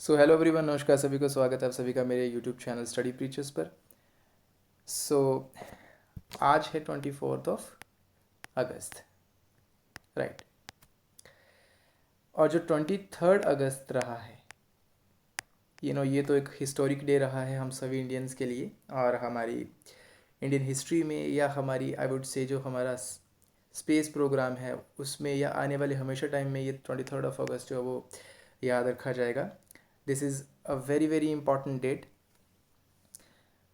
So hello everyone, नमस्कार सभी को। स्वागत है आप सभी का मेरे यूट्यूब चैनल स्टडी प्रीचर्स पर। सो आज है 24 अगस्त, राइट। और जो 23 अगस्त रहा है, ये तो एक हिस्टोरिक डे रहा है हम सभी इंडियंस के लिए। और हमारी इंडियन हिस्ट्री में, या हमारी आई वुड से जो हमारा स्पेस प्रोग्राम है उसमें, या आने वाले हमेशा टाइम में, ये 23 अगस्त जो है वो याद रखा जाएगा। This is a very very important date,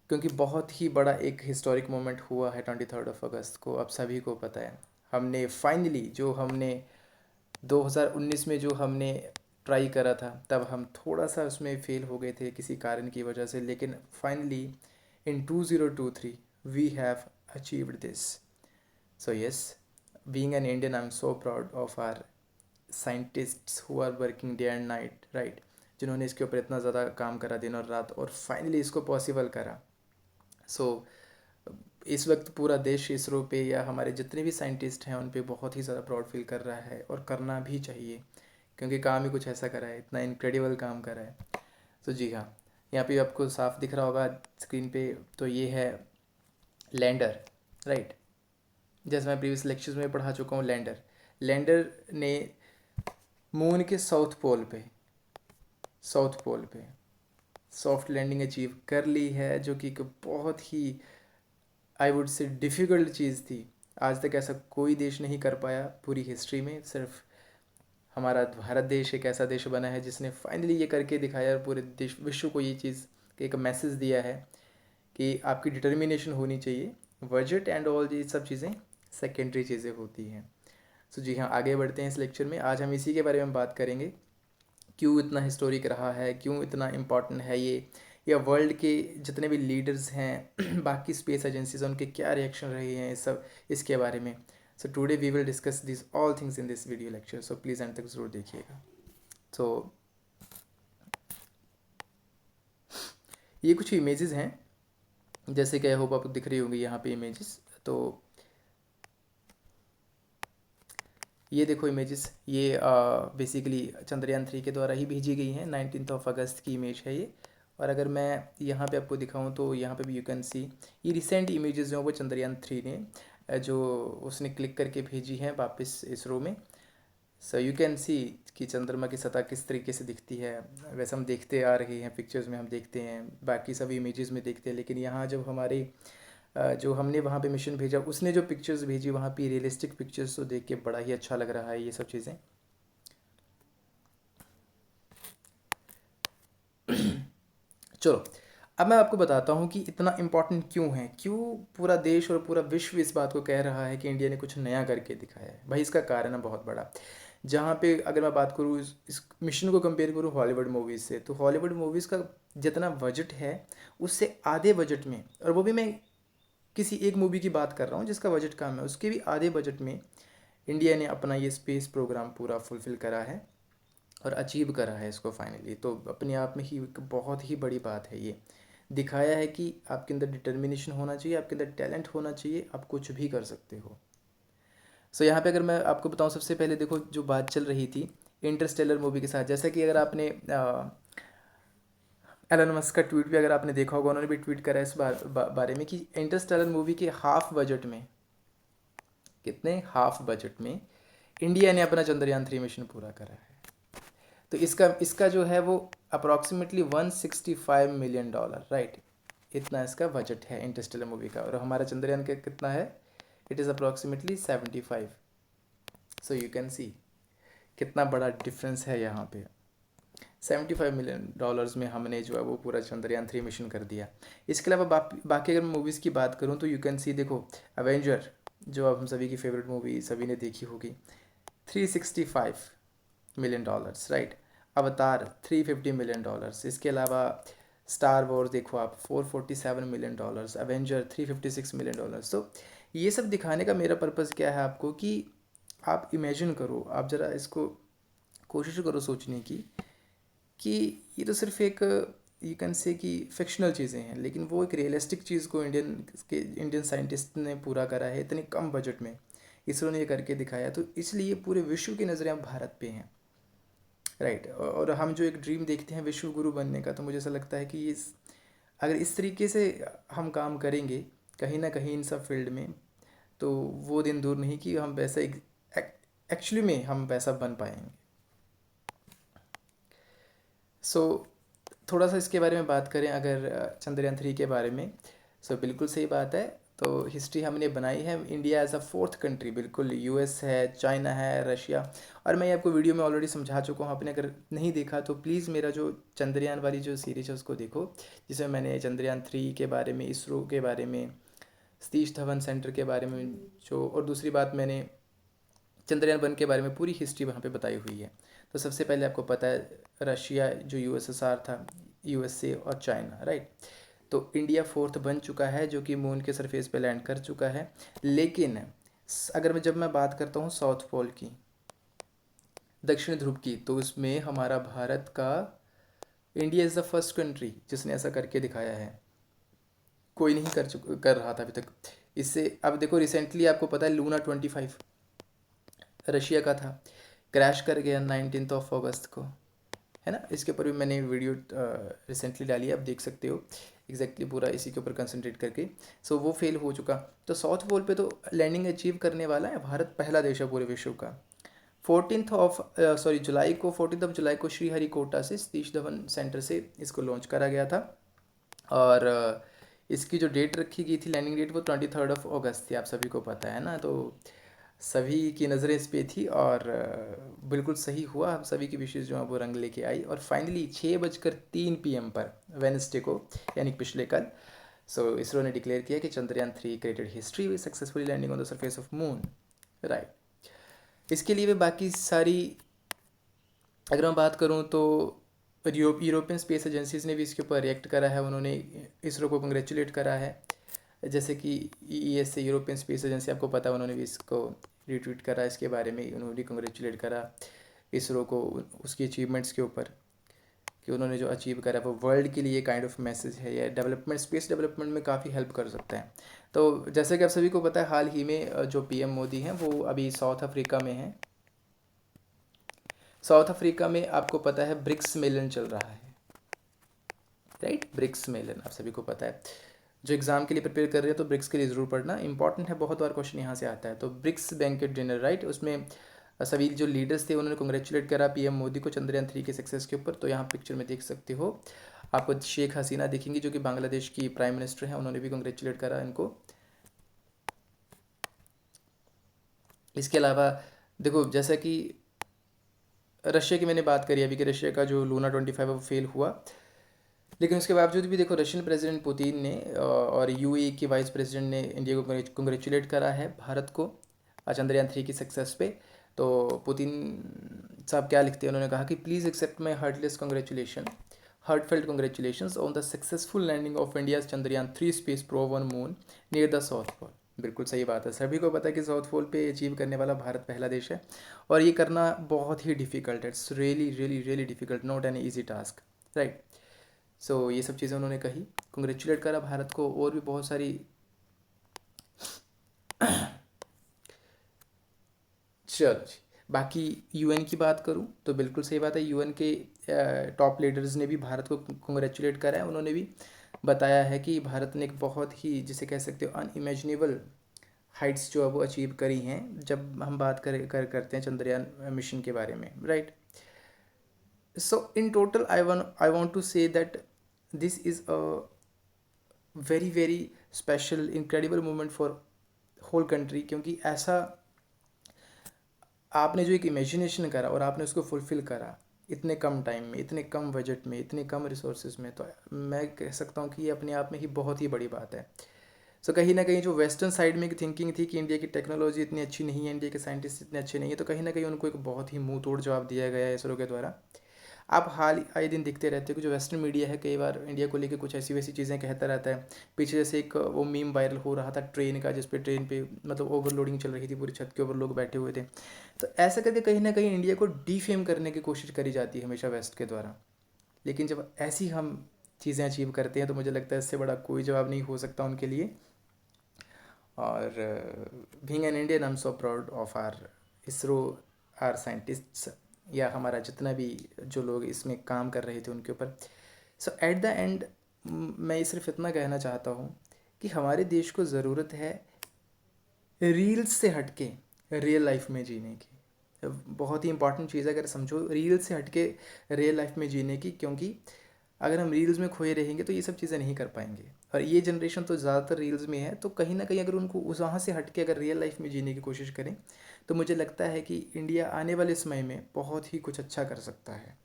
क्योंकि बहुत ही बड़ा एक हिस्टोरिक मोमेंट हुआ है 23 अगस्त को। अब सभी को पता है, हमने फाइनली जो हमने 2019 में जो हमने ट्राई करा था, तब हम थोड़ा सा उसमें फेल हो गए थे किसी कारण की वजह से, लेकिन finally in 2023 we have achieved this. So yes, being an Indian, I am so proud of our scientists who are working day and night, right, जिन्होंने इसके ऊपर इतना ज़्यादा काम करा दिन और रात, और फाइनली इसको पॉसिबल करा। सो इस वक्त पूरा देश इसरो पे, या हमारे जितने भी साइंटिस्ट हैं उन पे बहुत ही ज़्यादा प्राउड फील कर रहा है, और करना भी चाहिए, क्योंकि काम ही कुछ ऐसा करा है, इतना इनक्रेडिबल काम करा है। तो जी हाँ, यहाँ पे आपको साफ दिख रहा होगा स्क्रीन पे, तो ये है लैंडर, राइट। जैसे मैं प्रीवियस लेक्चर्स में पढ़ा चुका हूँ, लैंडर लैंडर ने मून के साउथ पोल पे सॉफ्ट लैंडिंग अचीव कर ली है, जो कि एक बहुत ही आई वुड से डिफ़िकल्ट चीज़ थी। आज तक ऐसा कोई देश नहीं कर पाया पूरी हिस्ट्री में। सिर्फ हमारा भारत देश एक ऐसा देश बना है जिसने फाइनली ये करके दिखाया, और पूरे देश विश्व को ये चीज़ एक मैसेज दिया है कि आपकी डिटर्मिनेशन होनी चाहिए। बजट एंड ऑल ये सब चीज़ें सेकेंडरी चीज़ें होती हैं। सो जी हाँ, आगे बढ़ते हैं इस लेक्चर में। आज हम इसी के बारे में बात करेंगे, क्यों इतना हिस्टोरिक रहा है, क्यों इतना इम्पॉर्टेंट है ये, या वर्ल्ड के जितने भी लीडर्स हैं बाकी स्पेस एजेंसीज, उनके क्या रिएक्शन रहे हैं, इस सब इसके बारे में। So today we will discuss this all things in this video lecture, so please end तक ज़रूर देखिएगा। तो ये कुछ इमेजेस हैं, जैसे कि आई होप आपको दिख रही होंगी यहाँ पे इमेजेस। तो ये देखो इमेजेस, ये बेसिकली चंद्रयान 3 के द्वारा ही भेजी गई हैं। 19 अगस्त की इमेज है ये। और अगर मैं यहाँ पे आपको दिखाऊं तो यहाँ पे भी यू कैन सी, ये रिसेंट इमेजेस जो हैं वो चंद्रयान 3 ने जो उसने क्लिक करके भेजी हैं वापस इसरो में। सो यू कैन सी कि चंद्रमा की सतह किस तरीके से दिखती है। वैसे हम देखते आ रहे हैं, पिक्चर्स में हम देखते हैं, बाकी सभी इमेजेस में देखते हैं, लेकिन यहाँ जब हमारे जो हमने वहाँ पे मिशन भेजा, उसने जो पिक्चर्स भेजी वहाँ पे रियलिस्टिक पिक्चर्स, तो देख के बड़ा ही अच्छा लग रहा है ये सब चीज़ें। चलो, अब मैं आपको बताता हूँ कि इतना इम्पोर्टेंट क्यों है, क्यों पूरा देश और पूरा विश्व इस बात को कह रहा है कि इंडिया ने कुछ नया करके दिखाया है। भाई इसका कारण है बहुत बड़ा। जहाँ पे अगर मैं बात करूँ इस मिशन को कंपेयर करूँ हॉलीवुड मूवीज़ से, तो हॉलीवुड मूवीज़ का जितना बजट है उससे आधे बजट में, और वो भी मैं किसी एक मूवी की बात कर रहा हूँ जिसका बजट कम है, उसके भी आधे बजट में इंडिया ने अपना ये स्पेस प्रोग्राम पूरा फुलफ़िल करा है और अचीव करा है इसको फाइनली। तो अपने आप में ही एक बहुत ही बड़ी बात है ये। दिखाया है कि आपके अंदर डिटर्मिनेशन होना चाहिए, आपके अंदर टैलेंट होना चाहिए, आप कुछ भी कर सकते हो। सो यहाँ पे अगर मैं आपको बताऊँ, सबसे पहले देखो जो बात चल रही थी इंटरस्टेलर मूवी के साथ, जैसा कि अगर आपने एलन मस्क का ट्वीट भी अगर आपने देखा होगा, उन्होंने भी ट्वीट करा है इस बारे में कि इंटरस्टेलर मूवी के हाफ बजट में, कितने हाफ बजट में इंडिया ने अपना चंद्रयान 3 मिशन पूरा करा है। तो इसका इसका जो है वो अप्रॉक्सीमेटली $165 मिलियन, राइट। इतना इसका बजट है इंटरस्टेलर मूवी का, और हमारा चंद्रयान का कितना है? It is approximately 75। So you can see कितना बड़ा डिफरेंस है यहाँ पे। $75 मिलियन में हमने जो है वो पूरा चंद्रयान 3 मिशन कर दिया। इसके अलावा बाकी अगर मैं मूवीज़ की बात करूँ तो यू कैन सी, देखो अवेंजर, जो अब हम सभी की फेवरेट मूवी सभी ने देखी होगी, $365 मिलियन, राइट। अवतार $350 मिलियन। इसके अलावा स्टार वॉर्स देखो आप, $447 मिलियन। Avenger $356 million. तो ये सब दिखाने का मेरा पर्पज़ क्या है आपको, कि आप इमेजिन करो, आप ज़रा इसको कोशिश करो सोचने की, कि ये तो सिर्फ एक यू कैन से कि फिक्शनल चीज़ें हैं, लेकिन वो एक रियलिस्टिक चीज़ को इंडियन साइंटिस्ट ने पूरा करा है इतने कम बजट में। इसरो ने ये करके दिखाया, तो इसलिए पूरे विश्व की नज़रें अब भारत पे हैं, राइट। और हम जो एक ड्रीम देखते हैं विश्व गुरु बनने का, तो मुझे ऐसा लगता है कि अगर इस तरीके से हम काम करेंगे कहीं ना कहीं इन सब फील्ड में, तो वो दिन दूर नहीं कि हम वैसा एक्चुअली में हम वैसा बन पाएंगे। सो थोड़ा सा इसके बारे में बात करें अगर चंद्रयान 3 के बारे में। सो बिल्कुल सही बात है। तो हिस्ट्री हमने बनाई है India as a fourth country, बिल्कुल यूएस है, चाइना है, रशिया। और मैं ये आपको वीडियो में ऑलरेडी समझा चुका हूँ, आपने अगर नहीं देखा तो प्लीज़ मेरा जो चंद्रयान वाली जो सीरीज है उसको देखो, जिसमें मैंने चंद्रयान 3 के बारे में, इसरो के बारे में, सतीश धवन सेंटर के बारे में जो, और दूसरी बात मैंने चंद्रयान 1 के बारे में पूरी हिस्ट्री वहाँ पे बताई हुई है। तो सबसे पहले आपको पता है रशिया जो यूएसएसआर था, यूएसए और चाइना, राइट। तो इंडिया फोर्थ बन चुका है जो कि मून के सरफेस पे लैंड कर चुका है। लेकिन अगर जब मैं बात करता हूँ साउथ पोल की, दक्षिण ध्रुव की, तो उसमें हमारा भारत का, India is the first country जिसने ऐसा करके दिखाया है। कोई नहीं कर रहा था अभी तक। इससे अब देखो रिसेंटली आपको पता है लूना 25 रशिया का था, क्रैश कर गया 19 अगस्त को, है ना। इसके ऊपर भी मैंने वीडियो रिसेंटली डाली है, आप देख सकते हो एग्जैक्टली पूरा इसी के ऊपर कंसंट्रेट करके। सो वो फेल हो चुका। तो साउथ पोल पे तो लैंडिंग अचीव करने वाला है भारत, पहला देश है पूरे विश्व का। 14 जुलाई को श्रीहरिकोटा से सतीश धवन सेंटर से इसको लॉन्च करा गया था। और इसकी जो डेट रखी गई थी लैंडिंग डेट, वो 23 अगस्त थी, आप सभी को पता है ना। तो सभी की नज़रें इस पे थी और बिल्कुल सही हुआ, हम सभी की विशेष जो है वो रंग लेके आई। और फाइनली 6:03 PM पर वेनसडे को, यानी पिछले कल, सो इसरो ने डिक्लेयर किया कि Chandrayaan 3 created history with successfully landing on the surface of moon, right. इसके लिए भी बाकी सारी अगर मैं बात करूँ तो यूरोपियन स्पेस एजेंसीज ने भी इसके ऊपर रिएक्ट करा है, उन्होंने इसरो को कंग्रेचुलेट करा है। जैसे कि ईएसए, यूरोपियन स्पेस एजेंसी, आपको पता है, उन्होंने भी इसको रिट्वीट करा, इसके बारे में उन्होंने भी कंग्रेचुलेट करा इसरो को उसकी अचीवमेंट्स के ऊपर, कि उन्होंने जो अचीव करा वो वर्ल्ड के लिए काइंड ऑफ मैसेज है, या डेवलपमेंट, स्पेस डेवलपमेंट में काफ़ी हेल्प कर सकता है। तो जैसे कि आप सभी को पता है, हाल ही में जो पीएम मोदी हैं वो अभी साउथ अफ्रीका में हैं। साउथ अफ्रीका में आपको पता है ब्रिक्स मेलन चल रहा है, राइट। ब्रिक्स मेलन आप सभी को पता है, जो एग्ज़ाम के लिए प्रिपेयर कर रहे हैं तो ब्रिक्स के लिए ज़रूर पढ़ना इंपॉर्टेंट है, बहुत बार क्वेश्चन यहाँ से आता है। तो ब्रिक्स बैंकेट डिनर, राइट, उसमें सभी जो लीडर्स थे उन्होंने कॉन्ग्रेचुलेट करा पीएम मोदी को चंद्रयान 3 के सक्सेस के ऊपर। तो यहाँ पिक्चर में देख सकते हो, आपको शेख हसीना दिखेंगी जो कि बांग्लादेश की प्राइम मिनिस्टर हैं, उन्होंने भी कॉन्ग्रेचुलेट करा इनको। इसके अलावा देखो, जैसा कि रशिया की मैंने बात करी अभी, कि रशिया का जो लूना 25 है वो फेल हुआ, लेकिन उसके बावजूद भी देखो रशियन प्रेसिडेंट पुतिन ने और यूएई की वाइस प्रेसिडेंट ने इंडिया को कंग्रेचुलेट करा है भारत को चंद्रयान 3 की सक्सेस पे। तो पुतिन साहब क्या लिखते हैं, उन्होंने कहा कि please accept my heartfelt congratulations on the successful landing of India's Chandrayaan 3 space probe on moon near the south pole. बिल्कुल सही बात है, सभी को पता है कि साउथ पोल पे अचीव करने वाला भारत पहला देश है, और ये करना बहुत ही डिफ़िकल्ट है। It's really really really difficult, not an easy task, right. So ये सब चीज़ें उन्होंने कही, कंग्रेचुलेट करा भारत को। और भी बहुत सारी चलो जी, बाकी यूएन की बात करूं तो बिल्कुल सही बात है, यूएन के टॉप लीडर्स ने भी भारत को कंग्रेचुलेट करा है। उन्होंने भी बताया है कि भारत ने एक बहुत ही, जिसे कह सकते हो, अनइमेजिनेबल हाइट्स जो है वो अचीव करी हैं, जब हम बात करते हैं चंद्रयान मिशन के बारे में, right. So in total I want to say that this is a very very special incredible moment for whole country, क्योंकि ऐसा आपने जो एक इमेजिनेशन करा और आपने उसको फुलफ़िल करा इतने कम टाइम में, इतने कम बजट में, इतने कम रिसोर्सेज में, तो मैं कह सकता हूँ कि ये अपने आप में ही बहुत ही बड़ी बात है। सो कहीं ना कहीं जो वेस्टर्न साइड में एक थिंकिंग थी कि इंडिया की टेक्नोलॉजी इतनी अच्छी नहीं है, इंडिया के साइंटिस्ट इतने अच्छे नहीं है, तो कहीं ना कहीं उनको एक बहुत ही मुंह तोड़ जवाब दिया गया है इसरो के द्वारा। आप हाल आए दिन दिखते रहते हो कि जो वेस्टर्न मीडिया है कई बार इंडिया को लेकर कुछ ऐसी वैसी चीज़ें कहता रहता है। पीछे जैसे एक वो मीम वायरल हो रहा था ट्रेन का, जिस पे ट्रेन पे मतलब ओवरलोडिंग चल रही थी, पूरी छत के ऊपर लोग बैठे हुए थे। तो ऐसा करके कहीं ना कहीं इंडिया को डीफेम करने की कोशिश करी जाती है हमेशा वेस्ट के द्वारा। लेकिन जब ऐसी हम चीज़ें अचीव करते हैं तो मुझे लगता है इससे बड़ा कोई जवाब नहीं हो सकता उनके लिए। और being an Indian, I am so proud of our ISRO, our scientists, या हमारा जितना भी जो लोग इसमें काम कर रहे थे उनके ऊपर। सो एट द एंड मैं ये सिर्फ इतना कहना चाहता हूँ कि हमारे देश को ज़रूरत है रील्स से हटके रियल लाइफ में जीने की। बहुत ही इंपॉर्टेंट चीज़ है, अगर समझो, रील्स से हटके रियल लाइफ में जीने की, क्योंकि अगर हम रील्स में खोए रहेंगे तो ये सब चीज़ें नहीं कर पाएंगे। और ये जनरेशन तो ज़्यादातर रील्स में है, तो कहीं ना कहीं अगर उनको उस वहाँ से हट के अगर रियल लाइफ में जीने की कोशिश करें तो मुझे लगता है कि इंडिया आने वाले समय में बहुत ही कुछ अच्छा कर सकता है।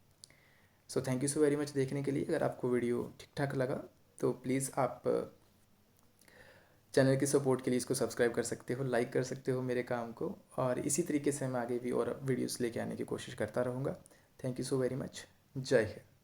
So thank you so very much देखने के लिए। अगर आपको वीडियो ठीक ठाक लगा तो प्लीज़ आप चैनल की सपोर्ट के लिए इसको सब्सक्राइब कर सकते हो, लाइक कर सकते हो मेरे काम को, और इसी तरीके से मैं आगे भी और वीडियोस लेके आने की कोशिश करता रहूँगा। Thank you so very much. जय हिंद।